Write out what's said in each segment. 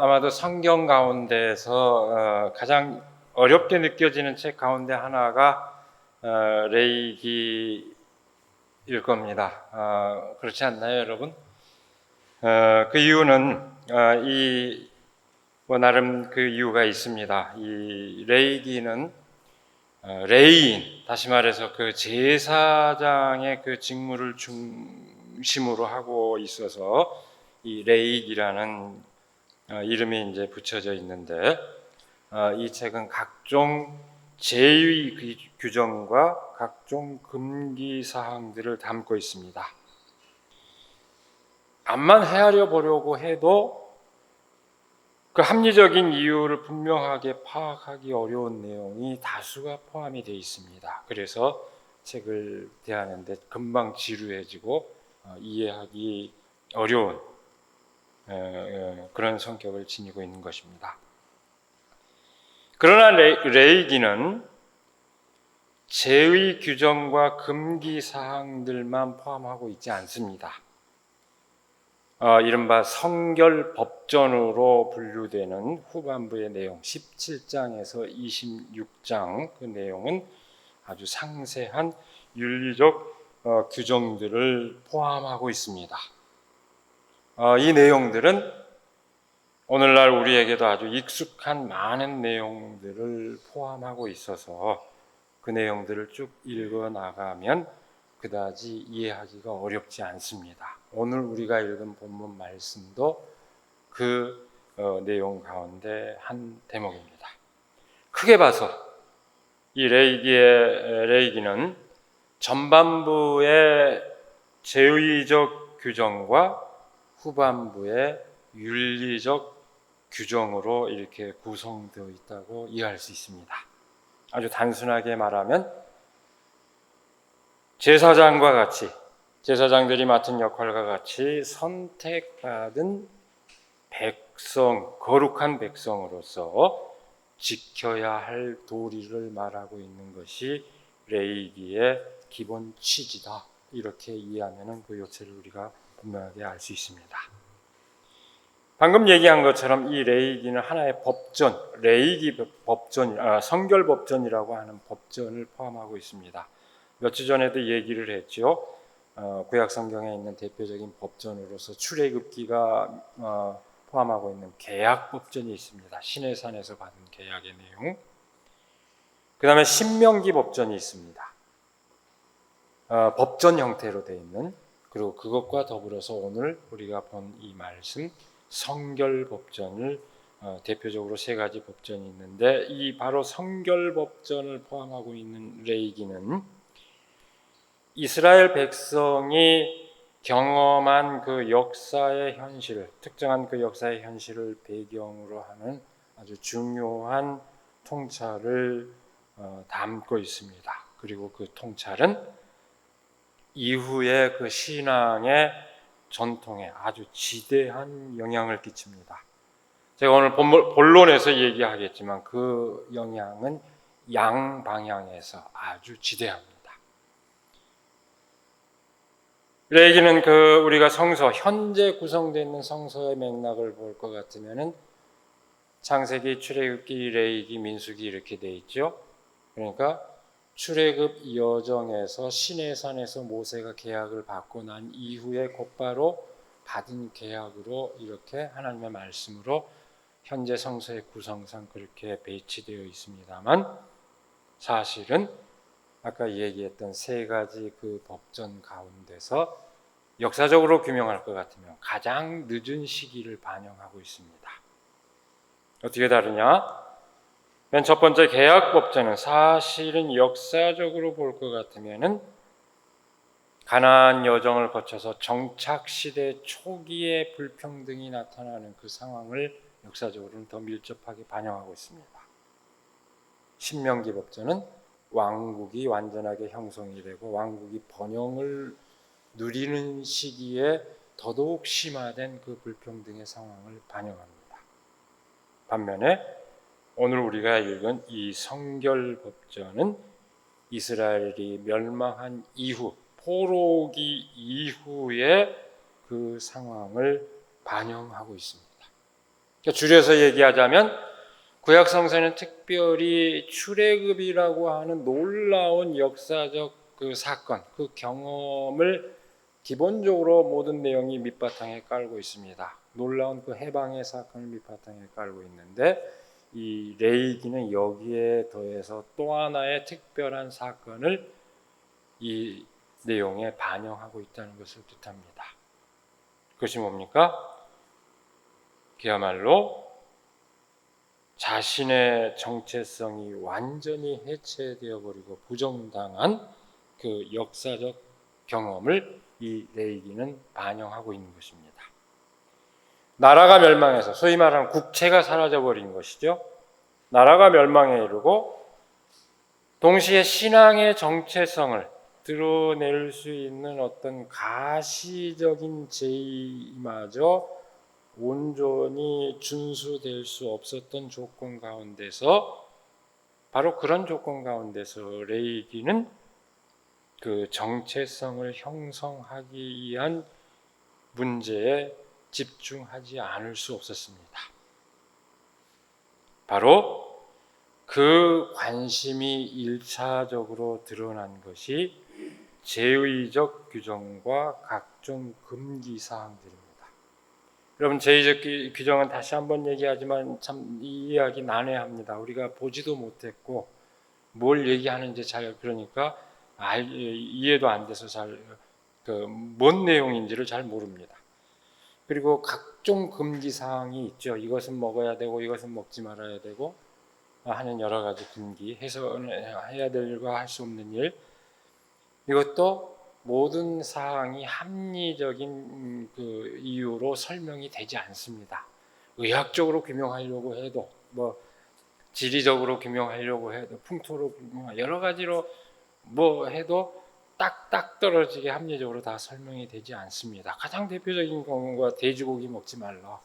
아마도 성경 가운데서 가장 어렵게 느껴지는 책 가운데 하나가 레이기일 겁니다. 그렇지 않나요, 여러분? 그 이유는 나름 그 이유가 있습니다. 이 레이기는 레이인, 다시 말해서 그 제사장의 그 직무를 중심으로 하고 있어서 이 레이기라는 이름이 이제 붙여져 있는데, 이 책은 각종 제의 규정과 각종 금기 사항들을 담고 있습니다. 암만 헤아려 보려고 해도 그 합리적인 이유를 분명하게 파악하기 어려운 내용이 다수가 포함이 되어 있습니다. 그래서 책을 대하는데 금방 지루해지고 이해하기 어려운 그런 성격을 지니고 있는 것입니다. 그러나 레이기는 제의 규정과 금기 사항들만 포함하고 있지 않습니다. 이른바 성결법전으로 분류되는 후반부의 내용 17장에서 26장 그 내용은 아주 상세한 윤리적 규정들을 포함하고 있습니다. 이 내용들은 오늘날 우리에게도 아주 익숙한 많은 내용들을 포함하고 있어서 그 내용들을 쭉 읽어 나가면 그다지 이해하기가 어렵지 않습니다. 오늘 우리가 읽은 본문 말씀도 그 내용 가운데 한 대목입니다. 크게 봐서 이 레이기는 전반부의 제의적 규정과 후반부의 윤리적 규정으로 이렇게 구성되어 있다고 이해할 수 있습니다. 아주 단순하게 말하면 제사장과 같이, 제사장들이 맡은 역할과 같이 선택받은 백성, 거룩한 백성으로서 지켜야 할 도리를 말하고 있는 것이 레이기의 기본 취지다. 이렇게 이해하면 그 요체를 우리가 분명하게 알 수 있습니다. 방금 얘기한 것처럼 이 레이기는 하나의 법전, 레이기 법전, 성결 법전이라고 하는 법전을 포함하고 있습니다. 몇 주 전에도 얘기를 했죠. 구약 성경에 있는 대표적인 법전으로서 출애굽기가 포함하고 있는 계약 법전이 있습니다. 시내산에서 받은 계약의 내용. 그 다음에 신명기 법전이 있습니다. 법전 형태로 되어 있는, 그리고 그것과 더불어서 오늘 우리가 본 이 말씀 성결 법전을 대표적으로 세 가지 법전이 있는데, 이 바로 성결 법전을 포함하고 있는 레이기는 이스라엘 백성이 경험한 그 역사의 현실, 특정한 그 역사의 현실을 배경으로 하는 아주 중요한 통찰을 담고 있습니다. 그리고 그 통찰은 이후의 그 신앙의 전통에 아주 지대한 영향을 끼칩니다. 제가 오늘 본론에서 얘기하겠지만 그 영향은 양방향에서 아주 지대합니다. 레이기는 우리가 성서, 현재 구성되어 있는 성서의 맥락을 볼 것 같으면은 창세기, 출애굽기, 레이기, 민수기 이렇게 돼 있죠. 그러니까 출애굽 여정에서 시내산에서 모세가 계약을 받고 난 이후에 곧바로 받은 계약으로 이렇게 하나님의 말씀으로 현재 성서의 구성상 그렇게 배치되어 있습니다만, 사실은 아까 얘기했던 세 가지 그 법전 가운데서 역사적으로 규명할 것 같으면 가장 늦은 시기를 반영하고 있습니다. 어떻게 다르냐? 맨 첫 번째 계약법전은 사실은 역사적으로 볼 것 같으면은 가나안 여정을 거쳐서 정착 시대 초기에 불평등이 나타나는 그 상황을 역사적으로는 더 밀접하게 반영하고 있습니다. 신명기 법전은 왕국이 완전하게 형성이 되고 왕국이 번영을 누리는 시기에 더더욱 심화된 그 불평등의 상황을 반영합니다. 반면에 오늘 우리가 읽은 이 성결 법전은 이스라엘이 멸망한 이후, 포로기 이후의 그 상황을 반영하고 있습니다. 그러니까 줄여서 얘기하자면 구약 성서는 특별히 출애굽이라고 하는 놀라운 역사적 그 사건, 그 경험을 기본적으로 모든 내용이 밑바탕에 깔고 있습니다. 놀라운 그 해방의 사건을 밑바탕에 깔고 있는데 이 레위기는 여기에 더해서 또 하나의 특별한 사건을 이 내용에 반영하고 있다는 것을 뜻합니다. 그것이 뭡니까? 그야말로 자신의 정체성이 완전히 해체되어 버리고 부정당한 그 역사적 경험을 이 레위기는 반영하고 있는 것입니다. 나라가 멸망해서 소위 말하는 국채가 사라져 버린 것이죠. 나라가 멸망에 이르고 동시에 신앙의 정체성을 드러낼 수 있는 어떤 가시적인 제의마저 온전히 준수될 수 없었던 조건 가운데서 바로 그런 조건 가운데서 레위기는 그 정체성을 형성하기 위한 문제에 집중하지 않을 수 없었습니다. 바로 그 관심이 일차적으로 드러난 것이 제의적 규정과 각종 금기 사항들입니다. 여러분, 제의적 규정은 다시 한번 얘기하지만 참 이 이야기 난해합니다. 우리가 보지도 못했고 뭘 얘기하는지 잘 그러니까 이해도 안 돼서 잘 뭔 내용인지를 잘 모릅니다. 그리고 각종 금기 사항이 있죠. 이것은 먹어야 되고 이것은 먹지 말아야 되고 하는 여러 가지 금기, 해야 될 일과 할 수 없는 일, 이것도 모든 사항이 합리적인 그 이유로 설명이 되지 않습니다. 의학적으로 규명하려고 해도 지리적으로 규명하려고 해도 풍토로 여러 가지로 해도 딱딱 떨어지게 합리적으로 다 설명이 되지 않습니다. 가장 대표적인 경우가 돼지고기 먹지 말라.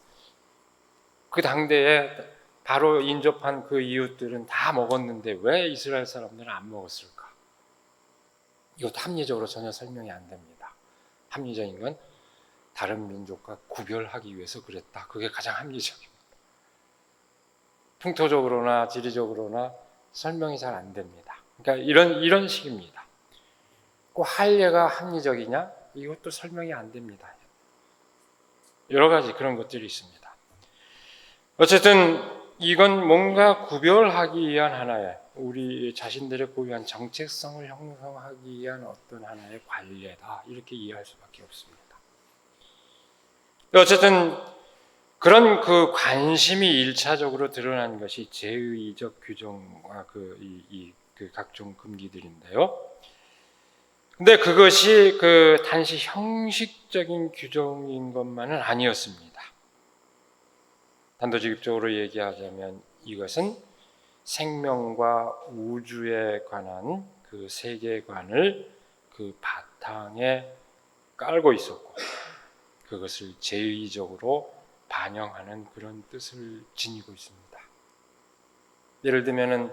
그 당대에 바로 인접한 그 이웃들은 다 먹었는데 왜 이스라엘 사람들은 안 먹었을까? 이것도 합리적으로 전혀 설명이 안 됩니다. 합리적인 건 다른 민족과 구별하기 위해서 그랬다. 그게 가장 합리적입니다. 풍토적으로나 지리적으로나 설명이 잘 안 됩니다. 그러니까 이런 식입니다. 그 할례가 합리적이냐? 이것도 설명이 안 됩니다. 여러 가지 그런 것들이 있습니다. 어쨌든 이건 뭔가 구별하기 위한 하나의 우리 자신들의 고유한 정체성을 형성하기 위한 어떤 하나의 관례다. 이렇게 이해할 수밖에 없습니다. 어쨌든 그런 그 관심이 일차적으로 드러난 것이 제의적 규정과 그 각종 금기들인데요. 근데 그것이 단지 형식적인 규정인 것만은 아니었습니다. 단도직입적으로 얘기하자면 이것은 생명과 우주에 관한 그 세계관을 그 바탕에 깔고 있었고 그것을 제의적으로 반영하는 그런 뜻을 지니고 있습니다. 예를 들면은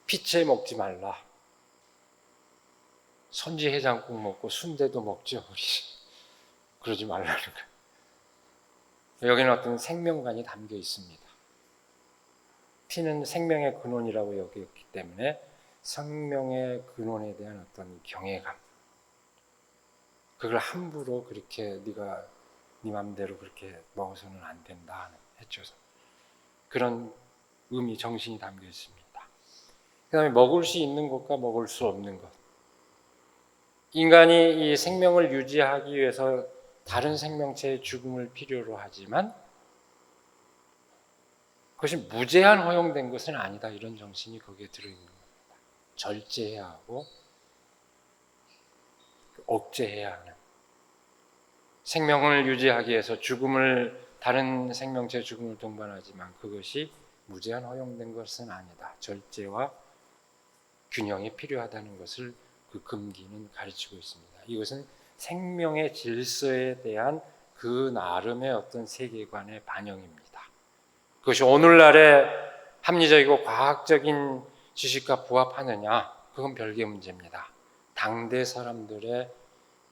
피채 먹지 말라. 선지 해장국 먹고 순대도 먹죠. 그러지 말라는 거예요. 여기는 어떤 생명관이 담겨 있습니다. 피는 생명의 근원이라고 여겼기 때문에 생명의 근원에 대한 어떤 경외감, 그걸 함부로 그렇게 네가 네 맘대로 그렇게 먹어서는 안 된다 했죠. 그런 의미, 정신이 담겨 있습니다. 그 다음에 먹을 수 있는 것과 먹을 수 없는 것. 인간이 이 생명을 유지하기 위해서 다른 생명체의 죽음을 필요로 하지만 그것이 무제한 허용된 것은 아니다. 이런 정신이 거기에 들어있는 겁니다. 절제해야 하고 억제해야 하는, 생명을 유지하기 위해서 다른 생명체의 죽음을 동반하지만 그것이 무제한 허용된 것은 아니다. 절제와 균형이 필요하다는 것을 그 금기는 가르치고 있습니다. 이것은 생명의 질서에 대한 그 나름의 어떤 세계관의 반영입니다. 그것이 오늘날의 합리적이고 과학적인 지식과 부합하느냐, 그건 별개의 문제입니다. 당대 사람들의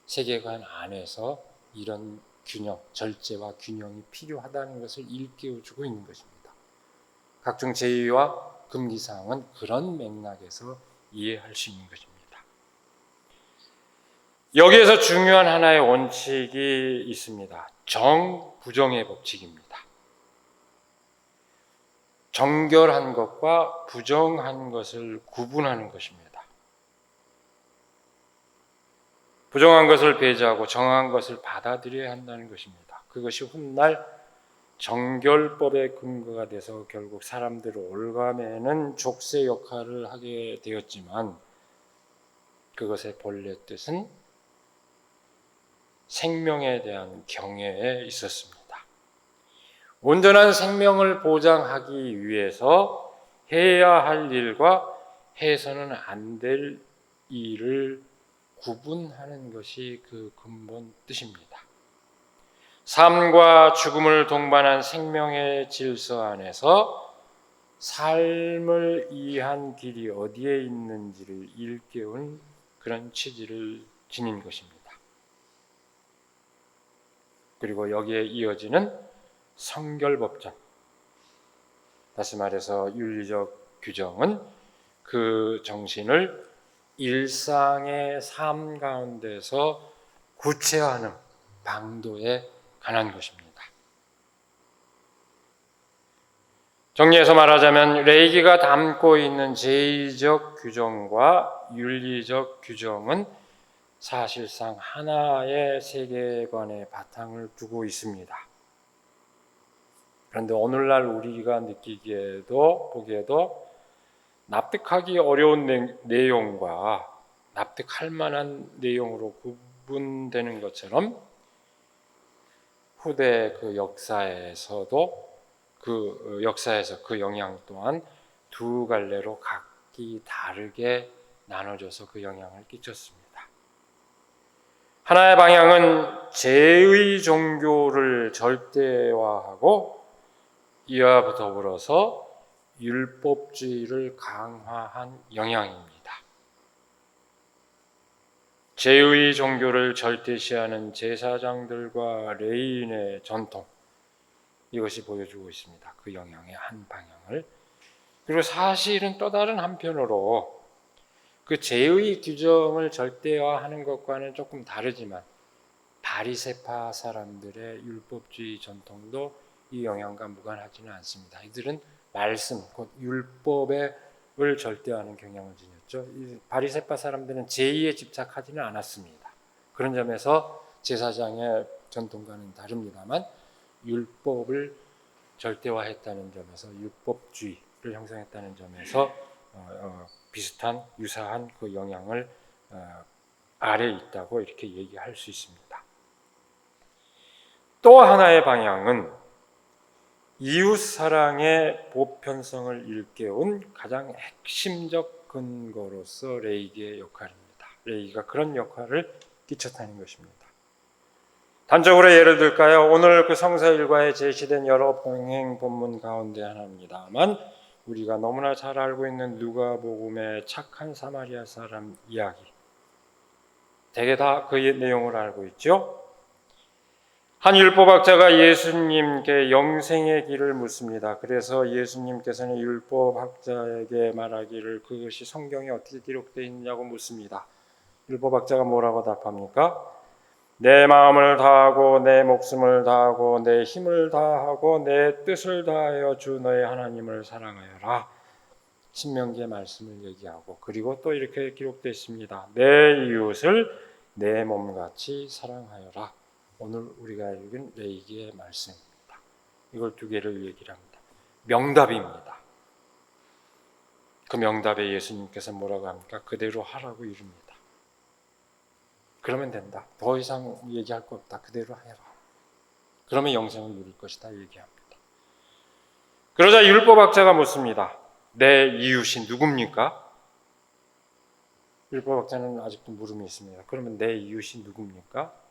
세계관 안에서 이런 균형, 절제와 균형이 필요하다는 것을 일깨워주고 있는 것입니다. 각종 제의와 금기사항은 그런 맥락에서 이해할 수 있는 것입니다. 여기에서 중요한 하나의 원칙이 있습니다. 정부정의 법칙입니다. 정결한 것과 부정한 것을 구분하는 것입니다. 부정한 것을 배제하고 정한 것을 받아들여야 한다는 것입니다. 그것이 훗날 정결법의 근거가 돼서 결국 사람들을 올가매는 족쇄 역할을 하게 되었지만 그것의 본래 뜻은 생명에 대한 경외에 있었습니다. 온전한 생명을 보장하기 위해서 해야 할 일과 해서는 안 될 일을 구분하는 것이 그 근본 뜻입니다. 삶과 죽음을 동반한 생명의 질서 안에서 삶을 이해한 길이 어디에 있는지를 일깨운 그런 취지를 지닌 것입니다. 그리고 여기에 이어지는 성결법전, 다시 말해서 윤리적 규정은 그 정신을 일상의 삶 가운데서 구체화하는 방도에 관한 것입니다. 정리해서 말하자면 레이기가 담고 있는 제의적 규정과 윤리적 규정은 사실상 하나의 세계관의 바탕을 두고 있습니다. 그런데 오늘날 우리가 느끼기에도 보기에도 납득하기 어려운 내용과 납득할 만한 내용으로 구분되는 것처럼 후대 그 역사에서도 그 역사에서 그 영향 또한 두 갈래로 각기 다르게 나눠져서 그 영향을 끼쳤습니다. 하나의 방향은 제의 종교를 절대화하고 이와 더불어서 율법주의를 강화한 영향입니다. 제의 종교를 절대시하는 제사장들과 레인의 전통, 이것이 보여주고 있습니다. 그 영향의 한 방향을. 그리고 사실은 또 다른 한편으로 그 제의 규정을 절대화하는 것과는 조금 다르지만 바리새파 사람들의 율법주의 전통도 이 영향과 무관하지는 않습니다. 이들은 말씀, 곧 율법을 절대화하는 경향을 지녔죠. 이 바리새파 사람들은 제의에 집착하지는 않았습니다. 그런 점에서 제사장의 전통과는 다릅니다만 율법을 절대화했다는 점에서 율법주의를 형성했다는 점에서 비슷한 유사한 그 영향을 아래에 있다고 이렇게 얘기할 수 있습니다. 또 하나의 방향은 이웃사랑의 보편성을 일깨운 가장 핵심적 근거로서 레이기의 역할입니다. 레이기가 그런 역할을 끼쳤다는 것입니다. 단적으로 예를 들까요? 오늘 그 성서 일과에 제시된 여러 병행 본문 가운데 하나입니다만 우리가 너무나 잘 알고 있는 누가복음의 착한 사마리아 사람 이야기, 대개 다 그 내용을 알고 있죠. 한 율법학자가 예수님께 영생의 길을 묻습니다. 그래서 예수님께서는 율법학자에게 말하기를 그것이 성경에 어떻게 기록되어 있느냐고 묻습니다. 율법학자가 뭐라고 답합니까? 내 마음을 다하고 내 목숨을 다하고 내 힘을 다하고 내 뜻을 다하여 주 너의 하나님을 사랑하여라. 신명기의 말씀을 얘기하고 그리고 또 이렇게 기록되어 있습니다. 내 이웃을 내 몸같이 사랑하여라. 오늘 우리가 읽은 레이기의 말씀입니다. 이걸 두 개를 얘기를 합니다. 명답입니다. 그 명답에 예수님께서 뭐라고 합니까? 그대로 하라고 이릅니다. 그러면 된다. 더 이상 얘기할 거 없다. 그대로 해라. 그러면 영생을 누릴 것이다. 얘기합니다. 그러자 율법학자가 묻습니다. 내 이웃이 누굽니까? 율법학자는 아직도 물음이 있습니다. 그러면 내 이웃이 누굽니까?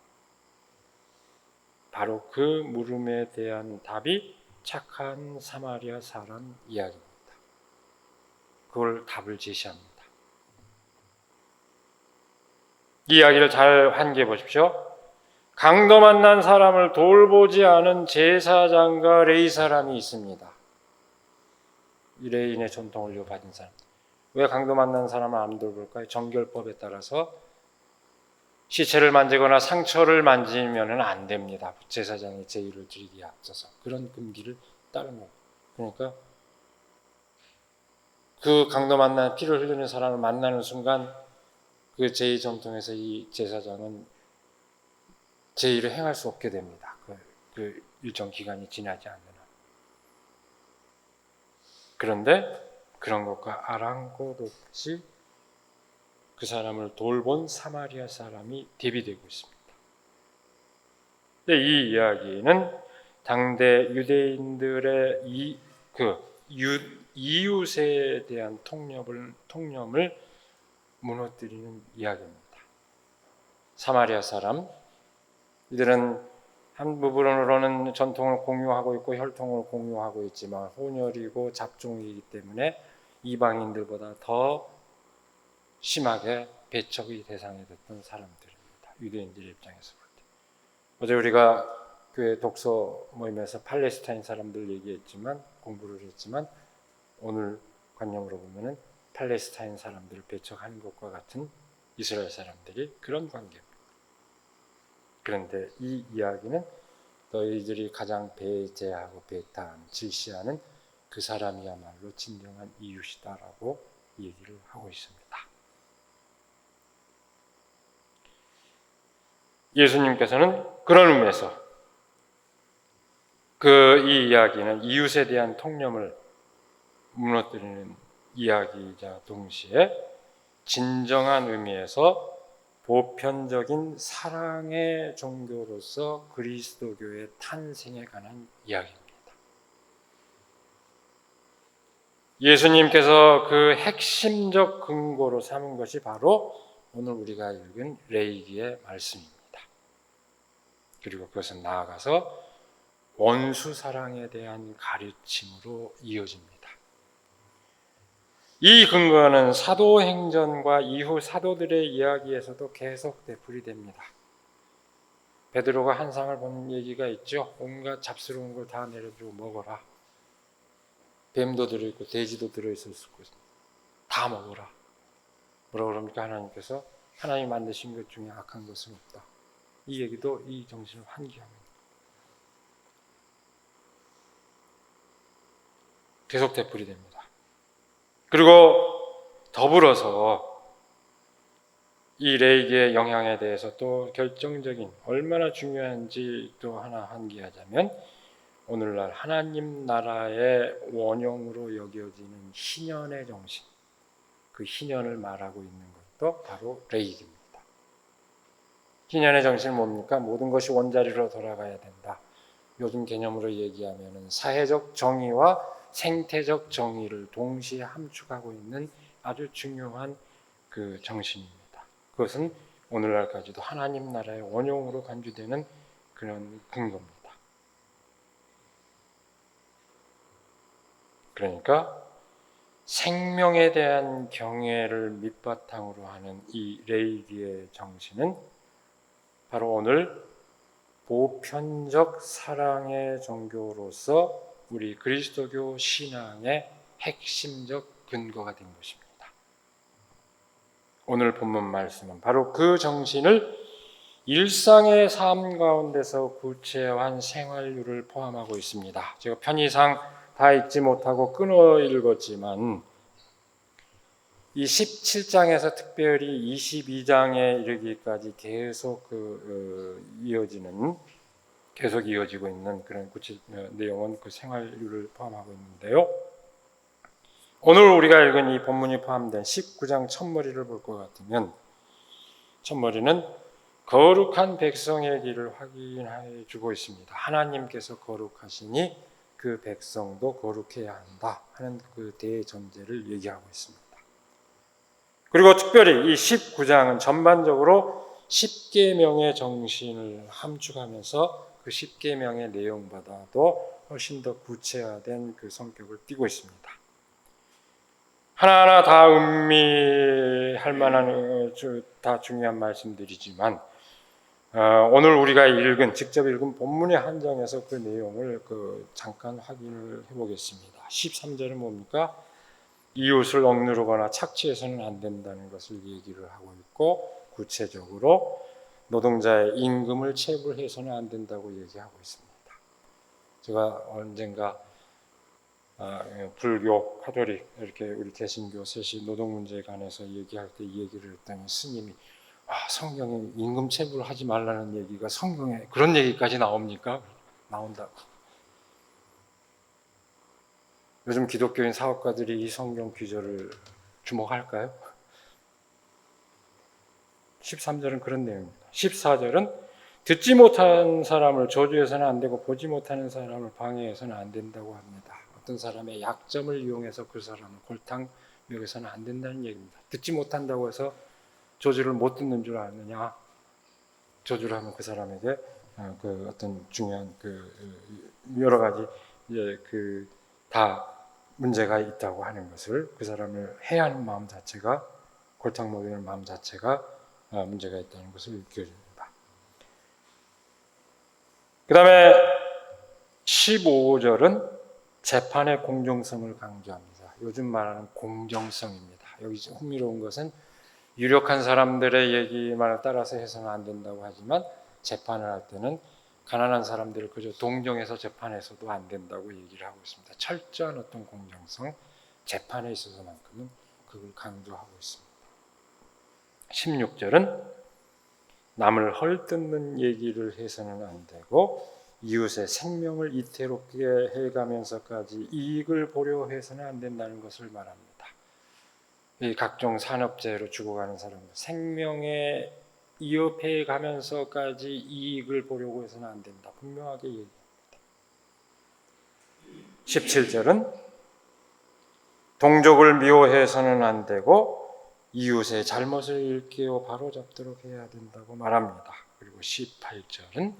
바로 그 물음에 대한 답이 착한 사마리아 사람 이야기입니다. 그걸 답을 제시합니다. 이 이야기를 잘 환기해 보십시오. 강도 만난 사람을 돌보지 않은 제사장과 레위 사람이 있습니다. 이 레위인의 전통을 이어받은 사람. 왜 강도 만난 사람을 안 돌볼까요? 정결법에 따라서 시체를 만지거나 상처를 만지면 안 됩니다. 제사장이 제의를 드리기에 앞서서 그런 금기를 따른 거예요. 그러니까 그 강도 만난 피를 흘리는 사람을 만나는 순간 그 제의 전통에서 이 제사장은 제의를 행할 수 없게 됩니다. 그 일정 기간이 지나지 않는 한. 그런데 그런 것과 아랑곳 없이 그 사람을 돌본 사마리아 사람이 대비되고 있습니다. 근데 이 이야기는 당대 유대인들의 이웃에 대한 통념을 무너뜨리는 이야기입니다. 사마리아 사람, 이들은 한 부분으로는 전통을 공유하고 있고 혈통을 공유하고 있지만 혼혈이고 잡종이기 때문에 이방인들보다 더 심하게 배척의 대상이 됐던 사람들입니다. 유대인들의 입장에서 볼 때. 어제 우리가 교회 독서 모임에서 팔레스타인 사람들 얘기했지만 공부를 했지만 오늘 관념으로 보면은 팔레스타인 사람들을 배척하는 것과 같은 이스라엘 사람들이 그런 관계입니다. 그런데 이 이야기는 너희들이 가장 배제하고 배타한 질시하는 그 사람이야말로 진정한 이웃이다라고 얘기를 하고 있습니다. 예수님께서는 그런 의미에서 이 이야기는 이웃에 대한 통념을 무너뜨리는 이야기이자 동시에 진정한 의미에서 보편적인 사랑의 종교로서 그리스도교의 탄생에 관한 이야기입니다. 예수님께서 그 핵심적 근거로 삼은 것이 바로 오늘 우리가 읽은 레위기의 말씀입니다. 그리고 그것은 나아가서 원수 사랑에 대한 가르침으로 이어집니다. 이 근거는 사도행전과 이후 사도들의 이야기에서도 계속 되풀이됩니다. 베드로가 한상을 본 얘기가 있죠. 온갖 잡스러운 걸 다 내려주고 먹어라. 뱀도 들어있고 돼지도 들어있을 수 있고 다 먹어라. 뭐라고 그럽니까? 하나님께서 하나님 만드신 것 중에 악한 것은 없다. 이 얘기도 이 정신을 환기합니다. 계속 되풀이됩니다. 그리고 더불어서 이 레이기의 영향에 대해서 또 결정적인 얼마나 중요한지 또 하나 환기하자면 오늘날 하나님 나라의 원형으로 여겨지는 희년의 정신, 그 희년을 말하고 있는 것도 바로 레이기입니다. 희년의 정신은 뭡니까? 모든 것이 원자리로 돌아가야 된다. 요즘 개념으로 얘기하면 사회적 정의와 생태적 정의를 동시에 함축하고 있는 아주 중요한 그 정신입니다. 그것은 오늘날까지도 하나님 나라의 원형으로 간주되는 그런 근거입니다. 그러니까 생명에 대한 경외를 밑바탕으로 하는 이 레위기의 정신은 바로 오늘 보편적 사랑의 종교로서 우리 그리스도교 신앙의 핵심적 근거가 된 것입니다. 오늘 본문 말씀은 바로 그 정신을 일상의 삶 가운데서 구체화한 생활률을 포함하고 있습니다. 제가 편의상 다 읽지 못하고 끊어 읽었지만 이 17장에서 특별히 22장에 이르기까지 계속 이어지고 있는 그런 구체 내용은 그 생활률을 포함하고 있는데요. 오늘 우리가 읽은 이 본문이 포함된 19장 첫머리를 볼 것 같으면 첫머리는 거룩한 백성의 길을 확인해 주고 있습니다. 하나님께서 거룩하시니 그 백성도 거룩해야 한다 하는 그 대전제를 얘기하고 있습니다. 그리고 특별히 이 19장은 전반적으로 10계명의 정신을 함축하면서 그 10계명의 내용보다도 훨씬 더 구체화된 그 성격을 띠고 있습니다. 하나하나 다 음미할 만한 다 중요한 말씀들이지만 오늘 우리가 직접 읽은 본문에 한정해서 그 내용을 잠깐 확인을 해보겠습니다. 13절은 뭡니까? 이웃을 억누르거나 착취해서는 안 된다는 것을 얘기를 하고 있고, 구체적으로 노동자의 임금을 체불해서는 안 된다고 얘기하고 있습니다. 제가 언젠가 불교, 카톨릭 이렇게 우리 개신교 셋이 노동 문제에 관해서 얘기할 때 이 얘기를 했더니 스님이 성경에 임금 체불을 하지 말라는 얘기가 성경에 그런 얘기까지 나옵니까? 나온다고. 요즘 기독교인 사업가들이 이 성경 구절을 주목할까요? 13절은 그런 내용입니다. 14절은 듣지 못한 사람을 저주해서는 안 되고 보지 못하는 사람을 방해해서는 안 된다고 합니다. 어떤 사람의 약점을 이용해서 그 사람을 골탕 먹여서는 안 된다는 얘기입니다. 듣지 못한다고 해서 저주를 못 듣는 줄 아느냐? 저주를 하면 그 사람에게 어떤 중요한 여러 가지 다 문제가 있다고 하는 것을, 그 사람을 해하는 마음 자체가, 골탕 먹이는 마음 자체가 문제가 있다는 것을 일깨워줍니다. 그 다음에 15절은 재판의 공정성을 강조합니다. 요즘 말하는 공정성입니다. 여기 흥미로운 것은 유력한 사람들의 얘기만을 따라서 해서는 안 된다고 하지만 재판을 할 때는 가난한 사람들을 그저 동정해서 재판해서도 안 된다고 얘기를 하고 있습니다. 철저한 어떤 공정성, 재판에 있어서만큼은 그걸 강조하고 있습니다. 16절은 남을 헐뜯는 얘기를 해서는 안 되고 이웃의 생명을 이태롭게 해가면서까지 이익을 보려 해서는 안 된다는 것을 말합니다. 이 각종 산업재해로 죽어가는 사람들, 생명에 이업해 가면서까지 이익을 보려고 해서는 안 된다. 분명하게 얘기합니다. 17절은 동족을 미워해서는 안 되고 이웃의 잘못을 일깨워 바로잡도록 해야 된다고 말합니다. 그리고 18절은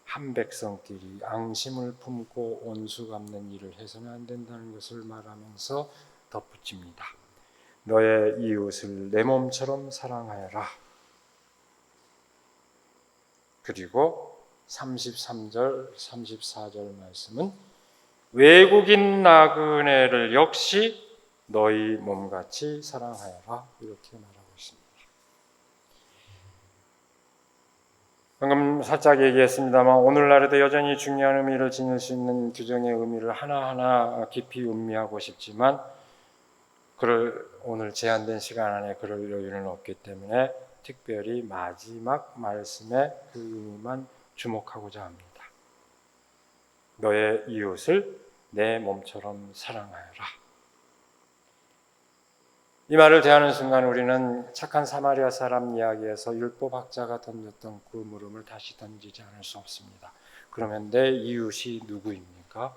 한 백성끼리 앙심을 품고 온수 갚는 일을 해서는 안 된다는 것을 말하면서 덧붙입니다. 너의 이웃을 내 몸처럼 사랑하여라. 그리고 33절, 34절 말씀은 외국인 나그네를 역시 너희 몸같이 사랑하여라. 이렇게 말하고 있습니다. 방금 살짝 얘기했습니다만 오늘날에도 여전히 중요한 의미를 지닐 수 있는 규정의 의미를 하나하나 깊이 음미하고 싶지만 오늘 제한된 시간 안에 그럴 여유는 없기 때문에 특별히 마지막 말씀에 그 의미만 주목하고자 합니다. 너의 이웃을 내 몸처럼 사랑하여라. 이 말을 대하는 순간 우리는 착한 사마리아 사람 이야기에서 율법학자가 던졌던 그 물음을 다시 던지지 않을 수 없습니다. 그러면 내 이웃이 누구입니까?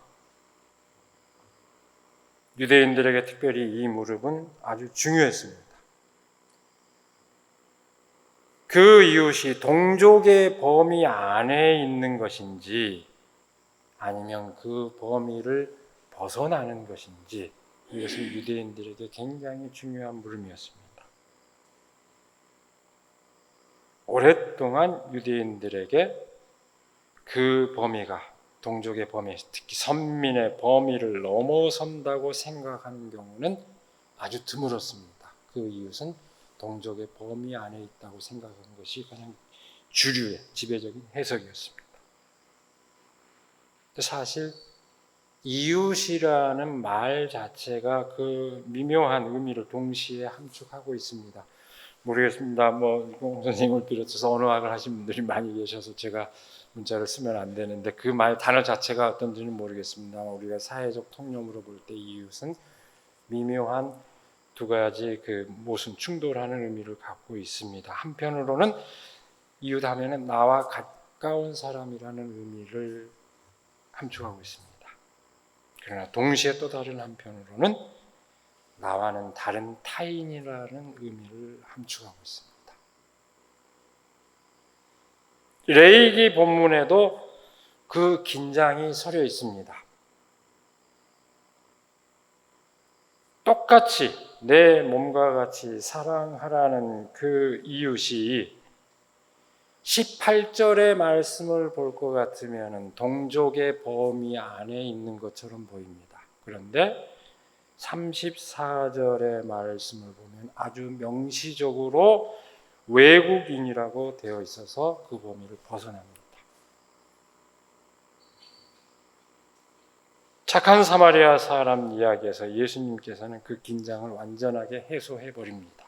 유대인들에게 특별히 이 물음은 아주 중요했습니다. 그 이웃이 동족의 범위 안에 있는 것인지 아니면 그 범위를 벗어나는 것인지, 이것은 유대인들에게 굉장히 중요한 물음이었습니다. 오랫동안 유대인들에게 그 범위가, 동족의 범위, 특히 선민의 범위를 넘어선다고 생각하는 경우는 아주 드물었습니다. 그 이웃은 동족의 범위 안에 있다고 생각하는 것이 그냥 주류의 지배적인 해석이었습니다. 사실 이웃이라는 말 자체가 그 미묘한 의미를 동시에 함축하고 있습니다. 모르겠습니다. 선생님을 비롯해서 언어학을 하신 분들이 많이 계셔서 제가 문자를 쓰면 안 되는데 그 단어 자체가 어떤지는 모르겠습니다. 우리가 사회적 통념으로 볼 때 이웃은 미묘한 두 가지 모순, 충돌하는 의미를 갖고 있습니다. 한편으로는 이웃 하면은 나와 가까운 사람이라는 의미를 함축하고 있습니다. 그러나 동시에 또 다른 한편으로는 나와는 다른 타인이라는 의미를 함축하고 있습니다. 레위기 본문에도 그 긴장이 서려 있습니다. 똑같이 내 몸과 같이 사랑하라는 그 이웃이 18절의 말씀을 볼 것 같으면 동족의 범위 안에 있는 것처럼 보입니다. 그런데 34절의 말씀을 보면 아주 명시적으로 외국인이라고 되어 있어서 그 범위를 벗어납니다. 착한 사마리아 사람 이야기에서 예수님께서는 그 긴장을 완전하게 해소해 버립니다.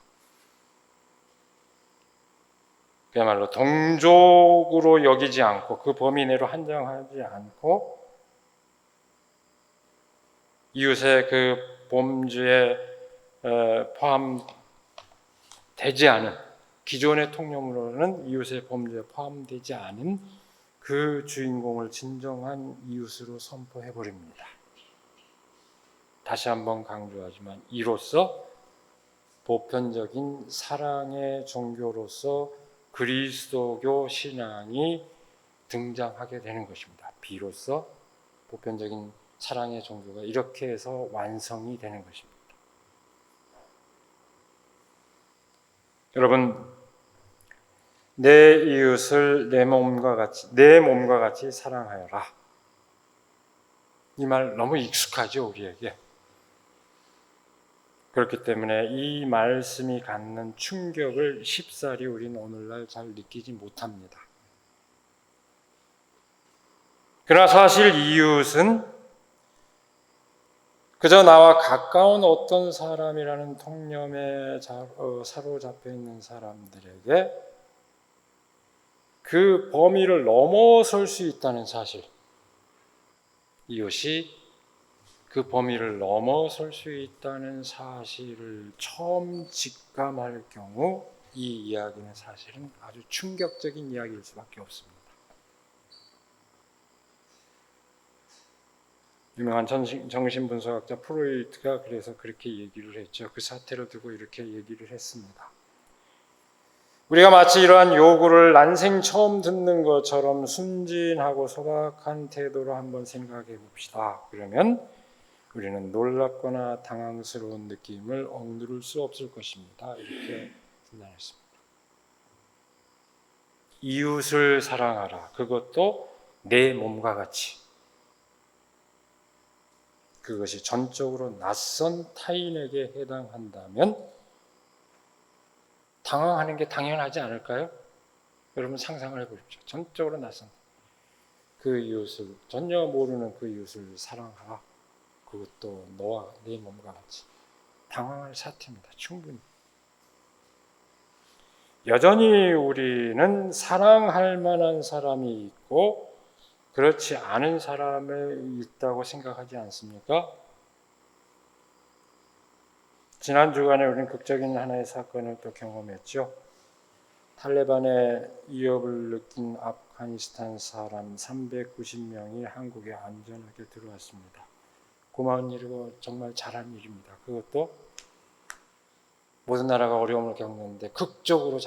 그야말로 동족으로 여기지 않고 그 범위 내로 한정하지 않고 이웃의 그 범죄에 포함되지 않은, 기존의 통념으로는 이웃의 범죄에 포함되지 않은 그 주인공을 진정한 이웃으로 선포해 버립니다. 다시 한번 강조하지만 이로써 보편적인 사랑의 종교로서 그리스도교 신앙이 등장하게 되는 것입니다. 비로소 보편적인 사랑의 종교가 이렇게 해서 완성이 되는 것입니다. 여러분, 내 이웃을 내 몸과 같이 사랑하여라. 이 말 너무 익숙하죠, 우리에게. 그렇기 때문에 이 말씀이 갖는 충격을 쉽사리 우리는 오늘날 잘 느끼지 못합니다. 그러나 사실 이웃은 그저 나와 가까운 어떤 사람이라는 통념에 사로잡혀 있는 사람들에게 그 범위를 넘어설 수 있다는 사실, 이웃이 그 범위를 넘어설 수 있다는 사실을 처음 직감할 경우 이 이야기는 사실은 아주 충격적인 이야기일 수밖에 없습니다. 유명한 정신분석학자 프로이트가 그래서 그렇게 얘기를 했죠. 그 사태를 두고 이렇게 얘기를 했습니다. 우리가 마치 이러한 요구를 난생 처음 듣는 것처럼 순진하고 소박한 태도로 한번 생각해 봅시다. 그러면 우리는 놀랍거나 당황스러운 느낌을 억누를 수 없을 것입니다. 이렇게 진단했습니다. 이웃을 사랑하라. 그것도 내 몸과 같이. 그것이 전적으로 낯선 타인에게 해당한다면 당황하는 게 당연하지 않을까요? 여러분 상상을 해보십시오. 전적으로 낯선 그 이웃을, 전혀 모르는 그 이웃을 사랑하라. 그것도 너와 내 몸과 같이. 당황할 사태입니다. 충분히. 여전히 우리는 사랑할 만한 사람이 있고 그렇지 않은 사람이 있다고 생각하지 않습니까? 지난 주간에 우리는 극적인 하나의 사건을 또 경험했죠. 탈레반의 위협을 느낀 아프가니스탄 사람 390명이 한국에 안전하게 들어왔습니다. 고마운 일이고 정말 잘한 일입니다. 그것도 모든 나라가 어려움을 겪는데 극적으로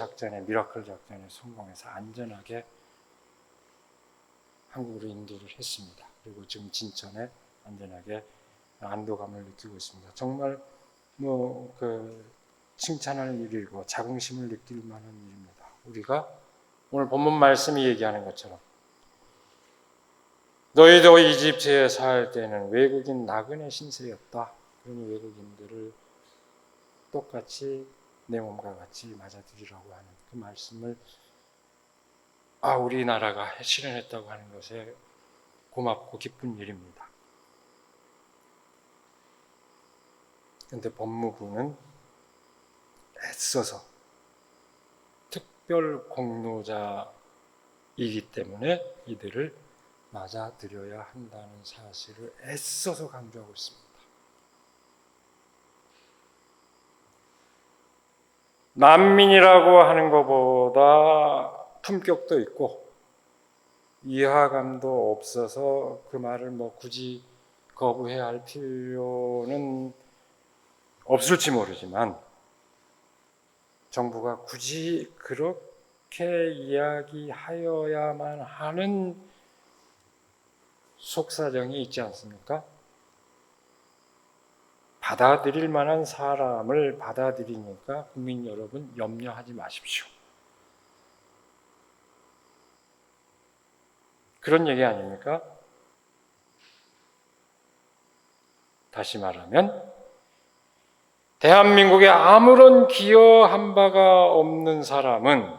미라클 작전에 성공해서 안전하게 한국으로 인도를 했습니다. 그리고 지금 진천에 안전하게 안도감을 느끼고 있습니다. 정말 칭찬할 일이고 자긍심을 느낄 만한 일입니다. 우리가 오늘 본문 말씀이 얘기하는 것처럼 너희도 이집트에 살 때는 외국인 나그네 신세였다. 그러니 외국인들을 똑같이 내 몸과 같이 맞아들이라고 하는 그 말씀을 우리나라가 실현했다고 하는 것에 고맙고 기쁜 일입니다. 그런데 법무부는 애써서 특별 공로자이기 때문에 이들을 맞아들여야 한다는 사실을 애써서 강조하고 있습니다. 난민이라고 하는 것보다 품격도 있고 이하감도 없어서 그 말을 굳이 거부해야 할 필요는 없을지 모르지만 정부가 굳이 그렇게 이야기하여야만 하는 속사정이 있지 않습니까? 받아들일 만한 사람을 받아들이니까 국민 여러분 염려하지 마십시오. 그런 얘기 아닙니까? 다시 말하면 대한민국에 아무런 기여한 바가 없는 사람은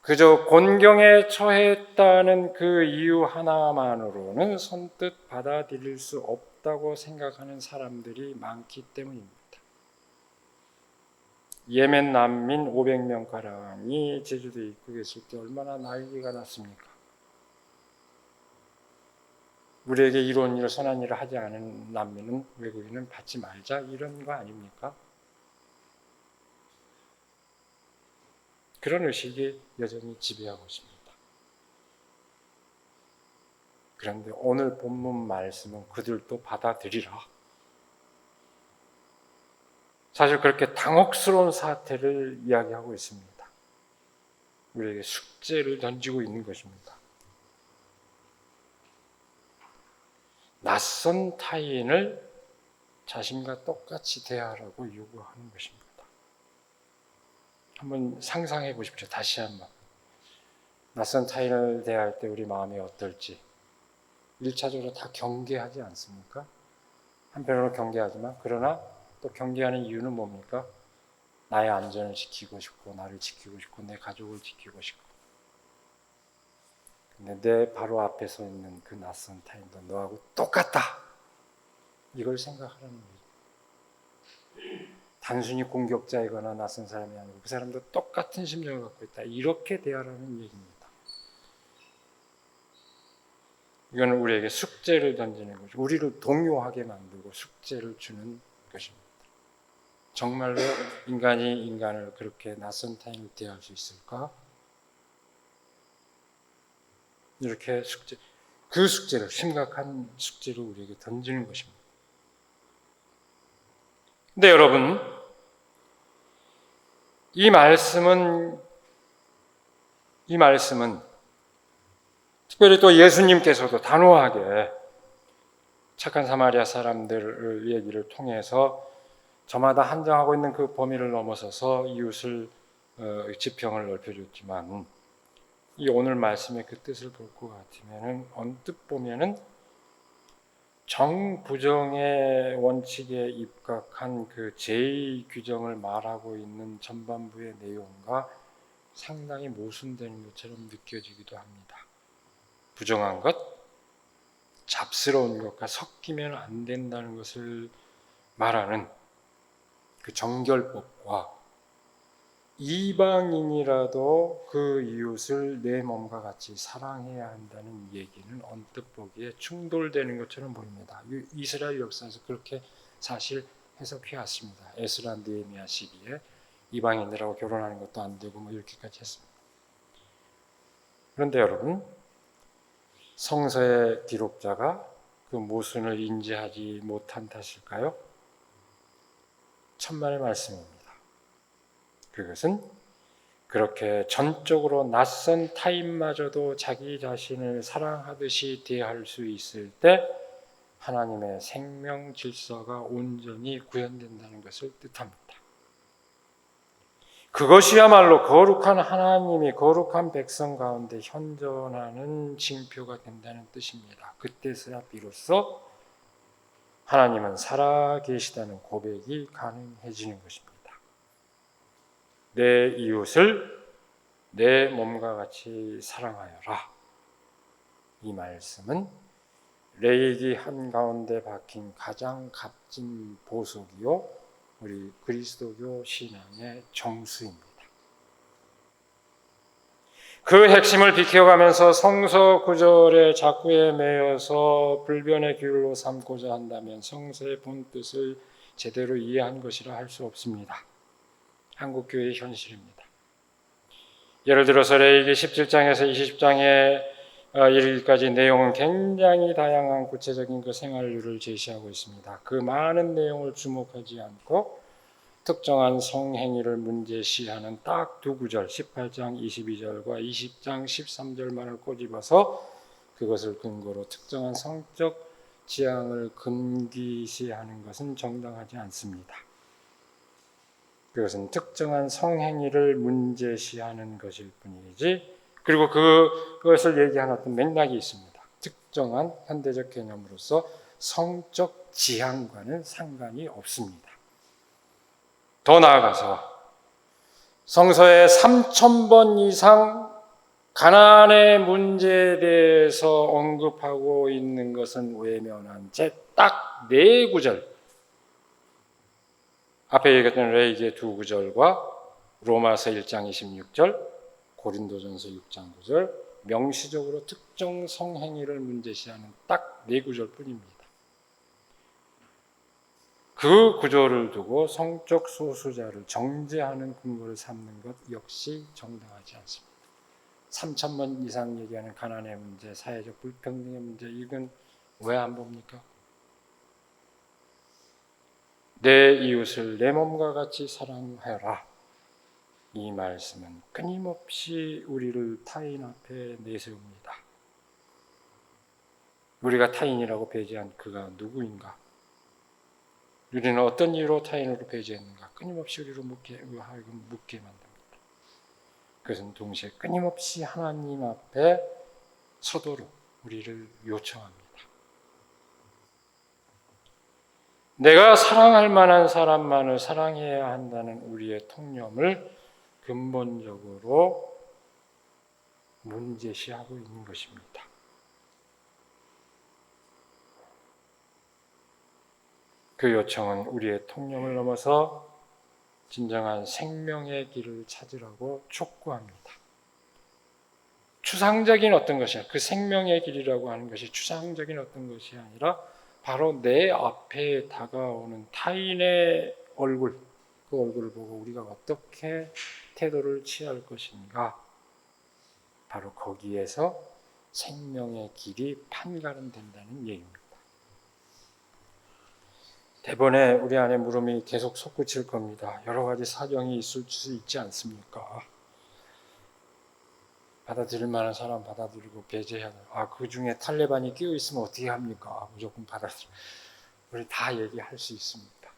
그저 곤경에 처했다는 그 이유 하나만으로는 선뜻 받아들일 수 없다고 생각하는 사람들이 많기 때문입니다. 예멘 난민 500명가량이 제주도에 입국했을 때 얼마나 난리가 났습니까? 우리에게 이런 일을 선한 일을 하지 않은 난민은 외국인은 받지 말자 이런 거 아닙니까? 그런 의식이 여전히 지배하고 있습니다. 그런데 오늘 본문 말씀은 그들도 받아들이라. 사실 그렇게 당혹스러운 사태를 이야기하고 있습니다. 우리에게 숙제를 던지고 있는 것입니다. 낯선 타인을 자신과 똑같이 대하라고 요구하는 것입니다. 한번 상상해 보십시오. 다시 한번. 낯선 타인을 대할 때 우리 마음이 어떨지 1차적으로 다 경계하지 않습니까? 한편으로 경계하지만 그러나 또 경계하는 이유는 뭡니까? 나의 안전을 지키고 싶고 나를 지키고 싶고 내 가족을 지키고 싶고 근데 내 바로 앞에 서 있는 그 낯선 타인도 너하고 똑같다 이걸 생각하라는 거죠. 단순히 공격자이거나 낯선 사람이 아니고 그 사람도 똑같은 심정을 갖고 있다 이렇게 대하라는 얘기입니다. 이거는 우리에게 숙제를 던지는 거죠. 우리를 동요하게 만들고 숙제를 주는 것입니다. 정말로 인간이 인간을 그렇게 낯선 타인을 대할 수 있을까? 이렇게 그 숙제를 심각한 숙제를 우리에게 던지는 것입니다. 근데 여러분, 이 말씀은 특별히 또 예수님께서도 단호하게 착한 사마리아 사람들 얘기를 통해서 저마다 한정하고 있는 그 범위를 넘어서서 이웃을 지평을 넓혀줬지만 이 오늘 말씀의 그 뜻을 볼 것 같으면은 언뜻 보면은 정부정의 원칙에 입각한 그 제2 규정을 말하고 있는 전반부의 내용과 상당히 모순되는 것처럼 느껴지기도 합니다. 부정한 것, 잡스러운 것과 섞이면 안 된다는 것을 말하는 그 정결법과 이방인이라도 그 이웃을 내 몸과 같이 사랑해야 한다는 얘기는 언뜻 보기에 충돌되는 것처럼 보입니다. 이스라엘 역사에서 그렇게 사실 해석해 왔습니다. 에스라 느헤미야 시기에 이방인들하고 결혼하는 것도 안 되고 뭐 이렇게까지 했습니다. 그런데 여러분, 성서의 기록자가 그 모순을 인지하지 못한 탓일까요? 천만의 말씀입니다. 그것은 그렇게 전적으로 낯선 타인마저도 자기 자신을 사랑하듯이 대할 수 있을 때 하나님의 생명 질서가 온전히 구현된다는 것을 뜻합니다. 그것이야말로 거룩한 하나님이 거룩한 백성 가운데 현존하는 징표가 된다는 뜻입니다. 그때서야 비로소 하나님은 살아계시다는 고백이 가능해지는 것입니다. 내 이웃을 내 몸과 같이 사랑하여라. 이 말씀은 레이기 한가운데 박힌 가장 값진 보석이요 우리 그리스도교 신앙의 정수입니다. 그 핵심을 비켜가면서 성서 구절의 작구에 매여서 불변의 규율로 삼고자 한다면 성서의 본뜻을 제대로 이해한 것이라 할 수 없습니다. 한국교회의 현실입니다. 예를 들어서 레위기 17장에서 20장에 이르기까지 내용은 굉장히 다양한 구체적인 그 생활률을 제시하고 있습니다. 그 많은 내용을 주목하지 않고 특정한 성행위를 문제시하는 딱 두 구절 18장 22절과 20장 13절만을 꼬집어서 그것을 근거로 특정한 성적 지향을 금기시하는 것은 정당하지 않습니다. 그것은 특정한 성행위를 문제시하는 것일 뿐이지 그리고 그것을 얘기하는 어떤 맥락이 있습니다. 특정한 현대적 개념으로서 성적 지향과는 상관이 없습니다. 더 나아가서 성서에 3,000번 이상 가난의 문제에 대해서 언급하고 있는 것은 외면한 채 딱 4구절, 앞에 얘기했던 레위기의 2구절과 로마서 1장 26절, 고린도전서 6장 9절, 명시적으로 특정 성행위를 문제시하는 딱 4구절 뿐입니다. 그 구조를 두고 성적 소수자를 정죄하는 근거를 삼는 것 역시 정당하지 않습니다. 3,000번 이상 얘기하는 가난의 문제, 사회적 불평등의 문제, 이건 왜 안 봅니까? 내 이웃을 내 몸과 같이 사랑하라. 이 말씀은 끊임없이 우리를 타인 앞에 내세웁니다. 우리가 타인이라고 배제한 그가 누구인가? 우리는 어떤 이유로 타인으로 배제했는가? 끊임없이 우리로 묻게 만듭니다. 그것은 동시에 끊임없이 하나님 앞에 서도록 우리를 요청합니다. 내가 사랑할 만한 사람만을 사랑해야 한다는 우리의 통념을 근본적으로 문제시하고 있는 것입니다. 그 요청은 우리의 통념을 넘어서 진정한 생명의 길을 찾으라고 촉구합니다. 추상적인 어떤 것이야. 그 생명의 길이라고 하는 것이 추상적인 어떤 것이 아니라 바로 내 앞에 다가오는 타인의 얼굴, 그 얼굴을 보고 우리가 어떻게 태도를 취할 것인가, 바로 거기에서 생명의 길이 판가름된다는 얘기입니다. 대번에 우리 안에 물음이 계속 솟구칠 겁니다. 여러 가지 사정이 있을 수 있지 않습니까? 받아들일 만한 사람 받아들이고 배제해야 돼요. 그 중에 탈레반이 끼어 있으면 어떻게 합니까? 무조건 받아들여. 우리 다 얘기할 수 있습니다.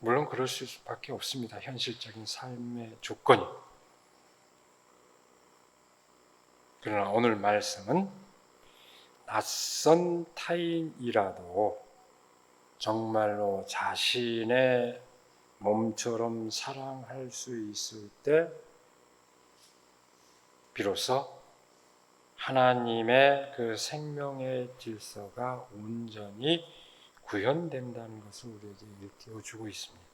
물론 그럴 수밖에 없습니다. 현실적인 삶의 조건이. 그러나 오늘 말씀은 낯선 타인이라도 정말로 자신의 몸처럼 사랑할 수 있을 때 비로소 하나님의 그 생명의 질서가 온전히 구현된다는 것을 우리에게 일깨워주고 있습니다.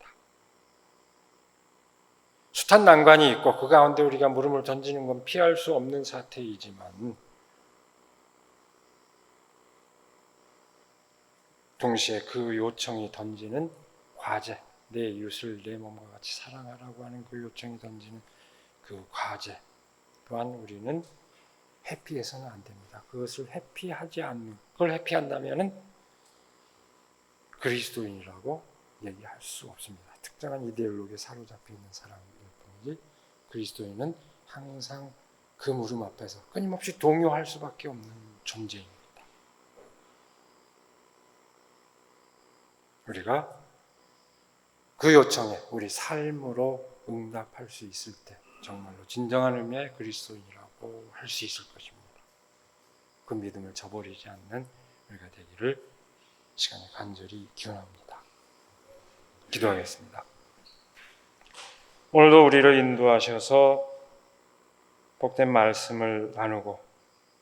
숱한 난관이 있고 그 가운데 우리가 물음을 던지는 건 피할 수 없는 사태이지만 동시에 그 요청이 던지는 과제, 내 이웃을 내 몸과 같이 사랑하라고 하는 그 요청이 던지는 그 과제 또한 우리는 회피해서는 안 됩니다. 그것을 회피하지 않는, 그걸 회피한다면은 그리스도인이라고 얘기할 수 없습니다. 특정한 이데올로기에 사로잡혀 있는 사람일 뿐이지 그리스도인은 항상 그 물음 앞에서 끊임없이 동요할 수밖에 없는 존재입니다. 우리가 그 요청에 우리 삶으로 응답할 수 있을 때 정말로 진정한 의미의 그리스도인이라고 할 수 있을 것입니다. 그 믿음을 저버리지 않는 우리가 되기를 시간에 간절히 기원합니다. 기도하겠습니다. 오늘도 우리를 인도하셔서 복된 말씀을 나누고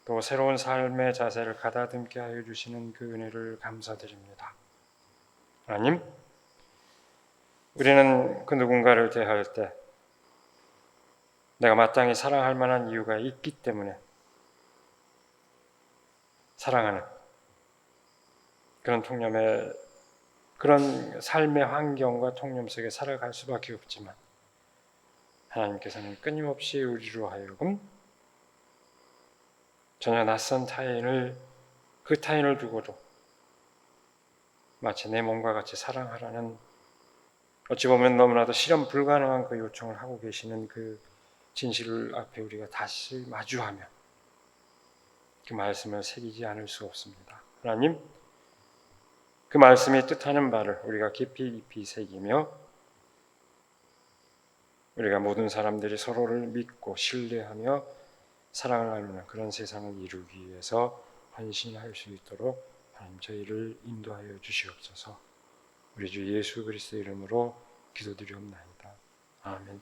또 새로운 삶의 자세를 가다듬게 하여 주시는 그 은혜를 감사드립니다. 하나님, 우리는 그 누군가를 대할 때 내가 마땅히 사랑할 만한 이유가 있기 때문에 사랑하는 그런 통념의 그런 삶의 환경과 통념 속에 살아갈 수밖에 없지만 하나님께서는 끊임없이 우리로 하여금 전혀 낯선 타인을 그 타인을 두고도 마치 내 몸과 같이 사랑하라는 어찌 보면 너무나도 실현 불가능한 그 요청을 하고 계시는 그 진실 앞에 우리가 다시 마주하며 그 말씀을 새기지 않을 수 없습니다. 하나님, 그 말씀이 뜻하는 바를 우리가 깊이 새기며 우리가 모든 사람들이 서로를 믿고 신뢰하며 사랑을 나누는 그런 세상을 이루기 위해서 헌신할 수 있도록 하나님 저희를 인도하여 주시옵소서. 우리 주 예수 그리스도 이름으로 기도드리옵나이다. 아멘.